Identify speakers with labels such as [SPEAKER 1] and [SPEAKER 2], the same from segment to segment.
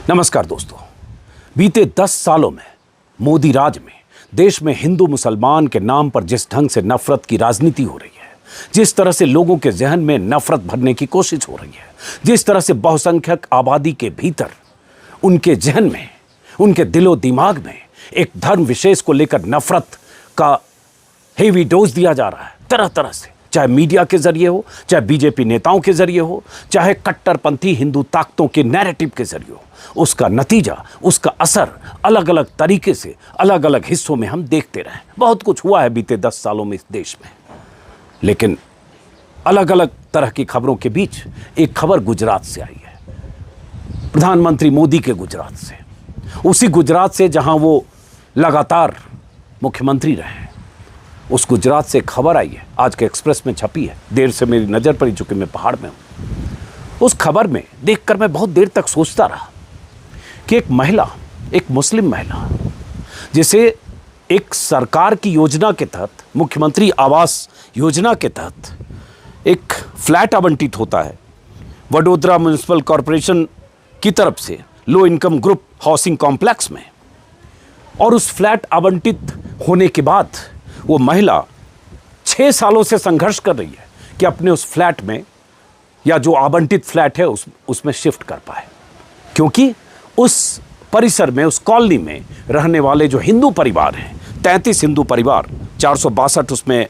[SPEAKER 1] नमस्कार दोस्तों। बीते 10 सालों में मोदी राज में देश में हिंदू मुसलमान के नाम पर जिस ढंग से नफरत की राजनीति हो रही है, जिस तरह से लोगों के जहन में नफरत भरने की कोशिश हो रही है, जिस तरह से बहुसंख्यक आबादी के भीतर उनके जहन में, उनके दिलो दिमाग में एक धर्म विशेष को लेकर नफरत का हेवी डोज दिया जा रहा है तरह तरह से, चाहे मीडिया के जरिए हो, चाहे बीजेपी नेताओं के जरिए हो, चाहे कट्टरपंथी हिंदू ताकतों के नैरेटिव के जरिए हो, उसका नतीजा, उसका असर अलग अलग तरीके से अलग अलग हिस्सों में हम देखते रहे। बहुत कुछ हुआ है बीते 10 सालों में इस देश में, लेकिन अलग अलग तरह की खबरों के बीच एक खबर गुजरात से आई है, प्रधानमंत्री मोदी के गुजरात से, उसी गुजरात से जहां वो लगातार मुख्यमंत्री रहे। उस गुजरात से खबर आई है, आज के एक्सप्रेस में छपी है, देर से मेरी नज़र पड़ी चूंकि मैं पहाड़ में हूं। उस खबर में देखकर मैं बहुत देर तक सोचता रहा कि एक महिला, एक मुस्लिम महिला, जिसे एक सरकार की योजना के तहत, मुख्यमंत्री आवास योजना के तहत एक फ्लैट आवंटित होता है वडोदरा म्युनिसिपल कॉरपोरेशन की तरफ से low income group housing complex में, और उस फ्लैट आवंटित होने के बाद वो महिला 6 सालों से संघर्ष कर रही है कि अपने उस फ्लैट में, या जो आवंटित फ्लैट है उसमें शिफ्ट कर पाए, क्योंकि उस परिसर में, उस कॉलोनी में रहने वाले जो हिंदू परिवार हैं, 33 हिंदू परिवार, 462 उसमें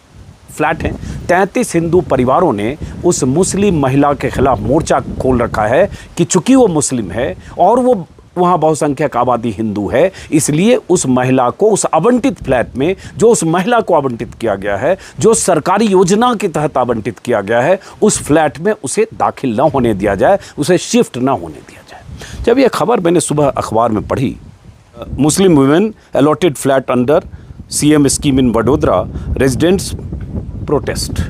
[SPEAKER 1] फ्लैट हैं, 33 हिंदू परिवारों ने उस मुस्लिम महिला के खिलाफ मोर्चा खोल रखा है कि चूंकि वो मुस्लिम है और वो वहाँ बहुसंख्यक आबादी हिंदू है, इसलिए उस महिला को उस आवंटित फ्लैट में, जो उस महिला को आवंटित किया गया है, जो सरकारी योजना के तहत आवंटित किया गया है, उस फ्लैट में उसे दाखिल न होने दिया जाए, उसे शिफ्ट न होने दिया जाए। जब यह खबर मैंने सुबह अखबार में पढ़ी, Muslim women allotted flat under CM scheme in Vadodara residents protest,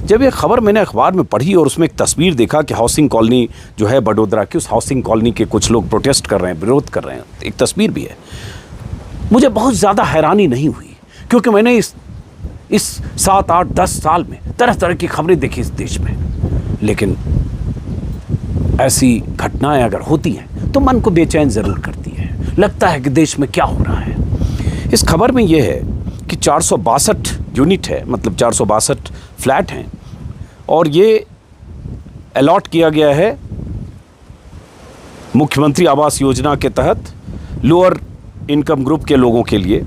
[SPEAKER 1] जब ये खबर मैंने अखबार में पढ़ी और उसमें एक तस्वीर देखा कि हाउसिंग कॉलोनी जो है बड़ोदरा की, उस हाउसिंग कॉलोनी के कुछ लोग प्रोटेस्ट कर रहे हैं, विरोध कर रहे हैं, एक तस्वीर भी है, मुझे बहुत ज़्यादा हैरानी नहीं हुई, क्योंकि मैंने इस 7, 8, 10 साल में तरह तरह की खबरें देखी इस देश में, लेकिन ऐसी घटनाएं अगर होती हैं तो मन को बेचैन ज़रूर करती है, लगता है कि देश में क्या हो रहा है। इस खबर में यह है कि 462 यूनिट है, मतलब 462 फ्लैट हैं, और ये अलॉट किया गया है मुख्यमंत्री आवास योजना के तहत लोअर इनकम ग्रुप के लोगों के लिए।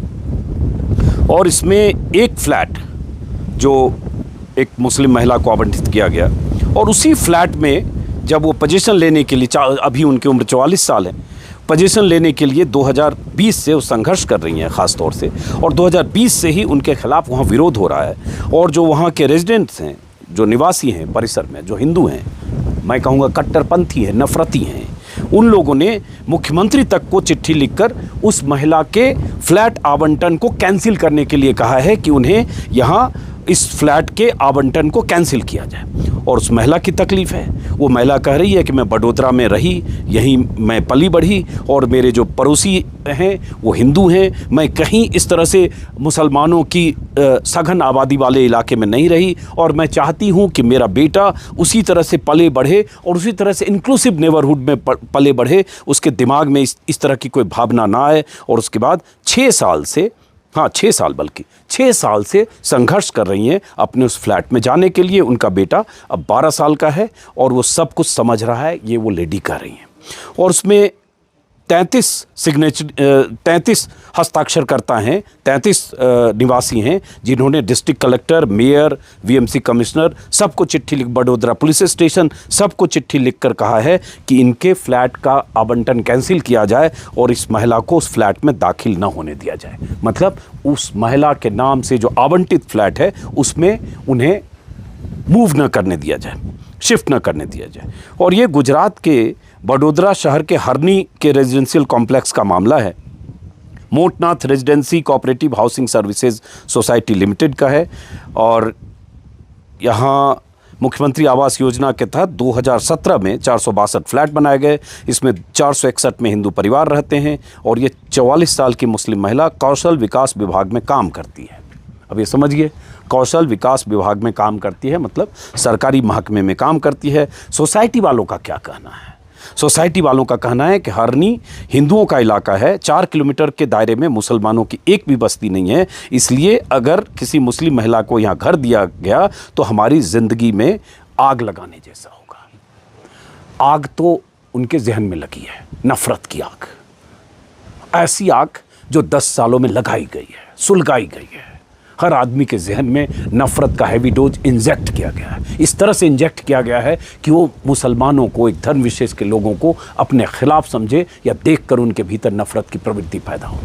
[SPEAKER 1] और इसमें एक फ्लैट जो एक मुस्लिम महिला को आवंटित किया गया, और उसी फ्लैट में जब वो पोजीशन लेने के लिए, अभी उनकी उम्र 44 साल है, पोजीशन लेने के लिए 2020 से वो संघर्ष कर रही हैं ख़ास तौर से, और 2020 से ही उनके खिलाफ वहाँ विरोध हो रहा है। और जो वहाँ के रेजिडेंट्स हैं, जो निवासी हैं परिसर में, जो हिंदू हैं, मैं कहूँगा कट्टरपंथी हैं, नफरती हैं, उन लोगों ने मुख्यमंत्री तक को चिट्ठी लिखकर उस महिला के फ्लैट आवंटन को कैंसिल करने के लिए कहा है कि उन्हें यहाँ इस फ्लैट के आवंटन को कैंसिल किया जाए। और उस महिला की तकलीफ़ है, वो महिला कह रही है कि मैं बड़ोदरा में रही, यहीं मैं पली बढ़ी, और मेरे जो पड़ोसी हैं वो हिंदू हैं, मैं कहीं इस तरह से मुसलमानों की सघन आबादी वाले इलाके में नहीं रही, और मैं चाहती हूँ कि मेरा बेटा उसी तरह से पले बढ़े और उसी तरह से इंक्लूसिव नेबरहुड में पले बढ़े, उसके दिमाग में इस तरह की कोई भावना ना आए। और उसके बाद 6 साल से, हाँ 6 साल, बल्कि 6 साल से संघर्ष कर रही हैं अपने उस फ्लैट में जाने के लिए। उनका बेटा अब 12 साल का है और वो सब कुछ समझ रहा है, ये वो लेडी कर रही हैं। और उसमें 33 हस्ताक्षरकर्ता हैं, 33 निवासी हैं, जिन्होंने district collector, mayor, VMC commissioner सबको चिट्ठी लिख, बड़ोदरा पुलिस स्टेशन सबको चिट्ठी लिखकर कहा है कि इनके फ्लैट का आवंटन कैंसिल किया जाए और इस महिला को उस फ्लैट में दाखिल न होने दिया जाए। मतलब उस महिला के नाम से जो आवंटित फ्लैट है उसमें उन्हें मूव न करने दिया जाए, शिफ्ट न करने दिया जाए। और ये गुजरात के बड़ोदरा शहर के हरनी के रेजिडेंशियल कॉम्प्लेक्स का मामला है, Motnath residency cooperative housing services society limited का है। और यहाँ मुख्यमंत्री आवास योजना के तहत 2017 में 462 फ्लैट बनाए गए, इसमें 461 में हिंदू परिवार रहते हैं, और ये 44 साल की मुस्लिम महिला कौशल विकास विभाग में काम करती है। अब ये समझिए, कौशल विकास विभाग में काम करती है, मतलब सरकारी महकमे में काम करती है। सोसाइटी वालों का क्या कहना है? सोसाइटी वालों का कहना है कि हरनी हिंदुओं का इलाका है, 4 किलोमीटर के दायरे में मुसलमानों की एक भी बस्ती नहीं है, इसलिए अगर किसी मुस्लिम महिला को यहाँ घर दिया गया तो हमारी ज़िंदगी में आग लगाने जैसा होगा। आग तो उनके जहन में लगी है, नफरत की आग, ऐसी आग जो 10 सालों में लगाई गई है, सुलगाई गई है। हर आदमी के जहन में नफरत का हैवी डोज इंजेक्ट किया गया है। इस तरह से इंजेक्ट किया गया है कि वो मुसलमानों को, एक धर्म विशेष के लोगों को अपने खिलाफ समझे या देखकर उनके भीतर नफरत की प्रवृत्ति पैदा हो।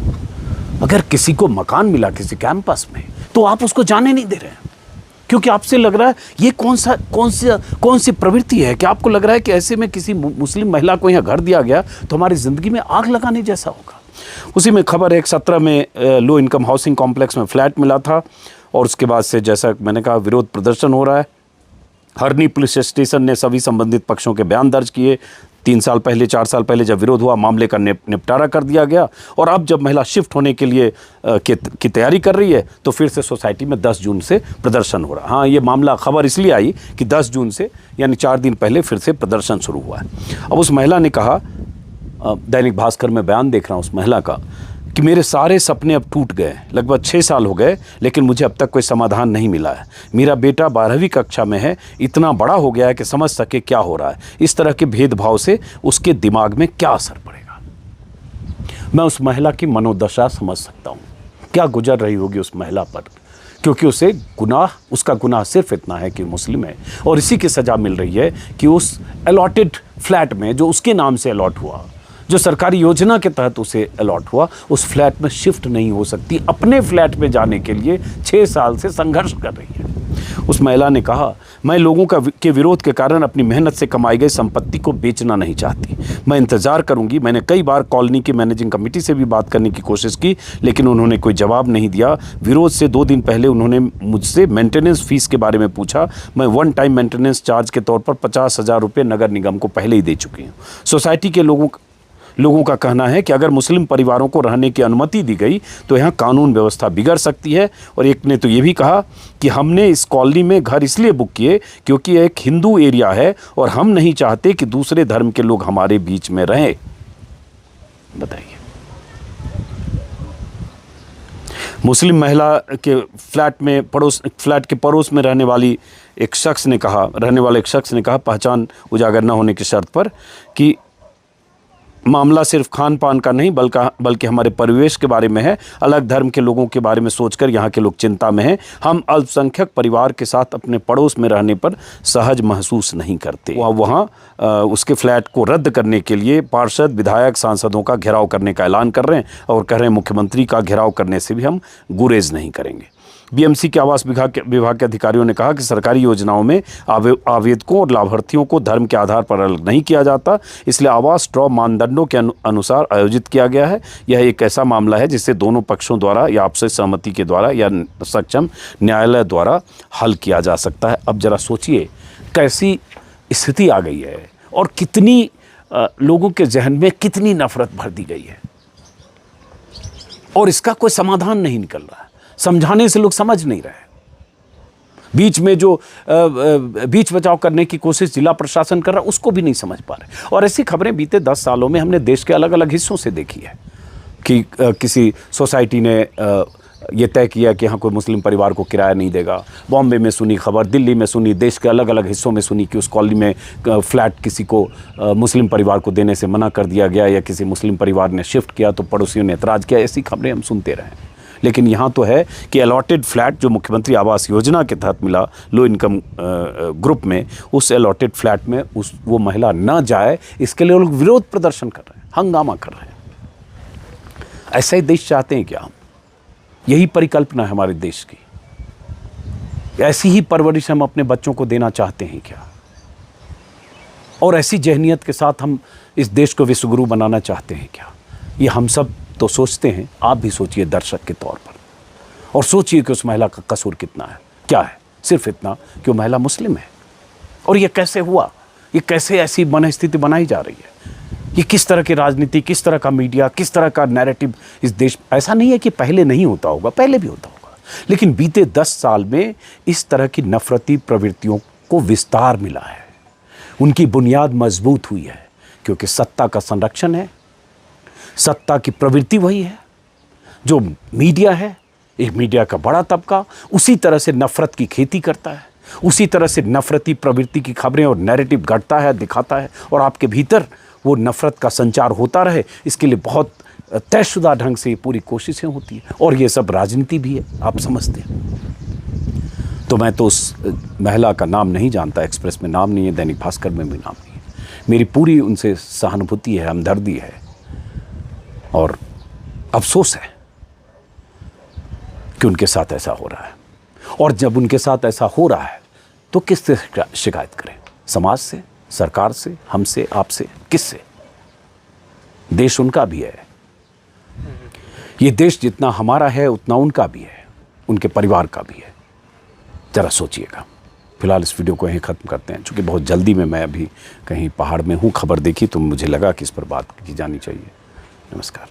[SPEAKER 1] अगर किसी को मकान मिला किसी कैंपस में तो आप उसको जाने नहीं दे रहे हैं, क्योंकि आपसे लग रहा है ये कौन सी प्रवृत्ति है कि आपको लग रहा है कि ऐसे में किसी मुस्लिम महिला को यहाँ घर दिया गया तो हमारी ज़िंदगी में आग लगाने जैसा होगा। उसी में खबर है 17 में लो इनकम हाउसिंग कॉम्प्लेक्स में फ्लैट मिला था और उसके बाद से जैसा मैंने कहा विरोध प्रदर्शन हो रहा है। हरनी पुलिस स्टेशन ने सभी संबंधित पक्षों के बयान दर्ज किए। 3 साल पहले 4 साल पहले जब विरोध हुआ मामले का निपटारा कर दिया गया और अब जब महिला शिफ्ट होने के लिए की तैयारी कर रही है तो फिर से सोसाइटी में 10 जून से प्रदर्शन हो रहा है। हाँ, ये मामला खबर इसलिए आई कि 10 जून से यानी 4 दिन पहले फिर से प्रदर्शन शुरू हुआ है। अब उस महिला ने कहा, दैनिक भास्कर में बयान देख रहा हूँ उस महिला का, कि मेरे सारे सपने अब टूट गए, लगभग 6 साल हो गए लेकिन मुझे अब तक कोई समाधान नहीं मिला है। मेरा बेटा 12वीं कक्षा में है, इतना बड़ा हो गया है कि समझ सके क्या हो रहा है। इस तरह के भेदभाव से उसके दिमाग में क्या असर पड़ेगा। मैं उस महिला की मनोदशा समझ सकता हूँ, क्या गुजर रही होगी उस महिला पर, क्योंकि उसका गुनाह सिर्फ इतना है कि मुस्लिम है और इसी की सज़ा मिल रही है कि उस अलॉटेड फ्लैट में जो उसके नाम से अलॉट हुआ, जो सरकारी योजना के तहत उसे अलॉट हुआ, उस फ्लैट में शिफ्ट नहीं हो सकती। अपने फ्लैट में जाने के लिए 6 साल से संघर्ष कर रही है। उस महिला ने कहा, मैं लोगों के विरोध के कारण अपनी मेहनत से कमाई गई संपत्ति को बेचना नहीं चाहती। मैं इंतज़ार करूंगी। मैंने कई बार कॉलोनी की मैनेजिंग कमेटी से भी बात करने की कोशिश की लेकिन उन्होंने कोई जवाब नहीं दिया। विरोध से 2 दिन पहले उन्होंने मुझसे मेंटेनेंस फीस के बारे में पूछा। मैं 1 टाइम मेंटेनेंस चार्ज के तौर पर 50,000 रुपये नगर निगम को पहले ही दे चुकी हूँ। सोसाइटी के लोगों का कहना है कि अगर मुस्लिम परिवारों को रहने की अनुमति दी गई तो यहाँ कानून व्यवस्था बिगड़ सकती है। और एक ने तो ये भी कहा कि हमने इस कॉलोनी में घर इसलिए बुक किए क्योंकि यह एक हिंदू एरिया है और हम नहीं चाहते कि दूसरे धर्म के लोग हमारे बीच में रहें। बताइए, मुस्लिम महिला के फ्लैट के पड़ोस में रहने वाले एक शख्स ने कहा पहचान उजागर न होने की शर्त पर कि मामला सिर्फ खान पान का नहीं बल्कि हमारे परिवेश के बारे में है। अलग धर्म के लोगों के बारे में सोचकर यहाँ के लोग चिंता में हैं। हम अल्पसंख्यक परिवार के साथ अपने पड़ोस में रहने पर सहज महसूस नहीं करते। वहाँ उसके फ्लैट को रद्द करने के लिए पार्षद, विधायक, सांसदों का घेराव करने का ऐलान कर रहे हैं और कह रहे हैं मुख्यमंत्री का घेराव करने से भी हम गुरेज नहीं करेंगे। बीएमसी के आवास विभाग के अधिकारियों ने कहा कि सरकारी योजनाओं में आवेदकों और लाभार्थियों को धर्म के आधार पर अलग नहीं किया जाता, इसलिए आवास ड्रॉ मानदंडों के अनुसार आयोजित किया गया है। यह एक ऐसा मामला है जिसे दोनों पक्षों द्वारा या आपसी सहमति के द्वारा या सक्षम न्यायालय द्वारा हल किया जा सकता है। अब जरा सोचिए कैसी स्थिति आ गई है और कितनी लोगों के जहन में कितनी नफरत भर दी गई है और इसका कोई समाधान नहीं निकल रहा है। समझाने से लोग समझ नहीं रहे। बीच में जो बीच बचाव करने की कोशिश जिला प्रशासन कर रहा है उसको भी नहीं समझ पा रहे। और ऐसी खबरें बीते 10 सालों में हमने देश के अलग अलग हिस्सों से देखी है कि किसी सोसाइटी ने ये तय किया कि यहाँ कोई मुस्लिम परिवार को किराया नहीं देगा। बॉम्बे में सुनी खबर, दिल्ली में सुनी, देश के अलग अलग हिस्सों में सुनी कि उस कॉलोनी में फ्लैट किसी को मुस्लिम परिवार को देने से मना कर दिया गया या किसी मुस्लिम परिवार ने शिफ्ट किया तो पड़ोसियों ने ऐतराज़ किया। ऐसी खबरें हम सुनते रहे। लेकिन यहाँ तो है कि अलॉटेड फ्लैट जो मुख्यमंत्री आवास योजना के तहत मिला लो इनकम ग्रुप में, उस अलॉटेड फ्लैट में वो महिला न जाए, इसके लिए लोग विरोध प्रदर्शन कर रहे हैं, हंगामा कर रहे हैं। ऐसा ही देश चाहते हैं क्या हम? यही परिकल्पना है हमारे देश की? ऐसी ही परवरिश हम अपने बच्चों को देना चाहते हैं क्या? और ऐसी जहनियत के साथ हम इस देश को विश्वगुरु बनाना चाहते हैं क्या? ये हम सब तो सोचते हैं। आप भी सोचिए दर्शक के तौर पर और सोचिए कि उस महिला का कसूर कितना है, क्या है? सिर्फ इतना कि वो महिला मुस्लिम है। और ये कैसे हुआ? ये कैसे ऐसी मनस्थिति बनाई जा रही है? ये किस तरह की राजनीति, किस तरह का मीडिया, किस तरह का नैरेटिव इस देश? ऐसा नहीं है कि पहले नहीं होता होगा, पहले भी होता होगा, लेकिन बीते 10 साल में इस तरह की नफरती प्रवृत्तियों को विस्तार मिला है, उनकी बुनियाद मजबूत हुई है क्योंकि सत्ता का संरक्षण है, सत्ता की प्रवृत्ति वही है। जो मीडिया है, एक मीडिया का बड़ा तबका उसी तरह से नफरत की खेती करता है, उसी तरह से नफरती प्रवृत्ति की खबरें और नैरेटिव गढ़ता है, दिखाता है, और आपके भीतर वो नफरत का संचार होता रहे, इसके लिए बहुत तयशुदा ढंग से पूरी कोशिशें होती हैं। और ये सब राजनीति भी है, आप समझते हैं। तो मैं तो उस महिला का नाम नहीं जानता, एक्सप्रेस में नाम नहीं है, दैनिक भास्कर में भी नाम नहीं है। मेरी पूरी उनसे सहानुभूति है, हमदर्दी है और अफसोस है कि उनके साथ ऐसा हो रहा है। और जब उनके साथ ऐसा हो रहा है तो किससे शिकायत करें? समाज से, सरकार से, हमसे, आपसे, किससे? देश उनका भी है। ये देश जितना हमारा है उतना उनका भी है, उनके परिवार का भी है। जरा सोचिएगा। फिलहाल इस वीडियो को यहीं ख़त्म करते हैं, चूँकि बहुत जल्दी में मैं अभी कहीं पहाड़ में हूँ। खबर देखी तो मुझे लगा कि इस पर बात की जानी चाहिए। नमस्कार।